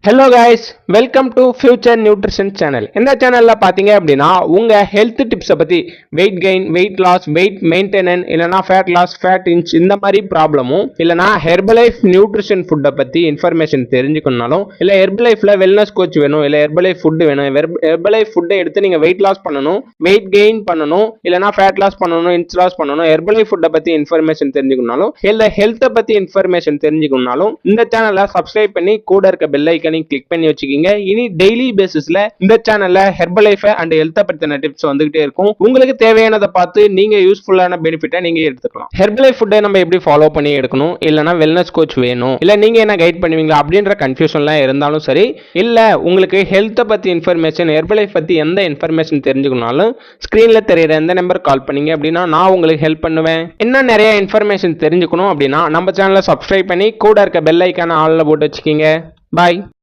Hello guys, welcome to future nutrition channel. இந்த சேனலில் பார்த்தீங்க அப்படின்னா உங்கள் ஹெல்த் டிப்ஸை பற்றி weight gain, weight loss, weight maintenance, இல்லைனா ஃபேட் லாஸ், ஃபேட் இன்ச் இந்த மாதிரி ப்ராப்ளமும், இல்லைனா ஹெர்பலைஃப் நியூட்ரிஷன் ஃபுட்டை பற்றி இன்ஃபர்மேஷன் தெரிஞ்சுக்கணும்னாலும், இல்லை ஹெர்பலைஃபில் வெல்னஸ் கோச் வேணும், இல்லை ஹெர்பலைஃப் ஃபுட்டு வேணும், ஹெர்பலைஃப் ஃபுட்டை எடுத்து நீங்கள் வெயிட் லாஸ் பண்ணணும், வெயிட் கெயின் பண்ணணும், இல்லைனா ஃபேட் லாஸ் பண்ணணும், இன்ச் லாஸ் பண்ணணும், ஹெர்பலைஃப் ஃபுட்டை பற்றி இன்ஃபர்மேஷன் தெரிஞ்சுக்கணும்னாலும், இல்லை ஹெல்த்தை பற்றி இன்ஃபர்மேஷன் தெரிஞ்சுக்கணும்னாலும் இந்த சேனலை சப்ஸ்கிரைப் பண்ணி கூட இருக்க பெல் ஐக்கனை கிளிக் பண்ணி வச்சுக்கீங்க. இனி டெய்லி பேசிஸ்ல இந்த சேனல்ல ஹெர்பலைஃப் அண்ட் ஹெல்த் பத்தின டிப்ஸ் வந்துகிட்டே இருக்கும். உங்களுக்கு தேவையானதை பார்த்து நீங்க யூஸ்ஃபுல்லான பெனிஃபிட்டை நீங்க எடுத்துக்கலாம். ஹெர்பலைஃப் ஃபுட்டை நம்ம எப்படி ஃபாலோ பண்ணி எடுக்கணும், இல்லனா வெல்னஸ் கோச் வேணும், இல்ல நீங்க என்ன கைட் பண்ணுவீங்களா அப்படின்ற கன்ஃபியூஷன்லாம் இருந்தாலும் சரி, இல்ல உங்களுக்கு ஹெல்த் பத்தி இன்ஃபர்மேஷன், ஹெர்பலைஃப் பத்தி எந்த இன்ஃபர்மேஷன் தெரிஞ்சுக்கணும்னாலும் ஸ்கிரீன்ல தெரியுற எந்த நம்பர் கால் பண்ணீங்க அப்படின்னா நான் உங்களுக்கு ஹெல்ப் பண்ணுவேன். இன்னும் நிறைய இன்ஃபர்மேஷன் தெரிஞ்சுக்கணும் அப்படின்னா நம்ம சேனலை சப்ஸ்கிரைப் பண்ணி கூட இருக்க பெல் ஐக்கான ஆல்ல போட்டு வச்சுக்கீங்க. பாய்.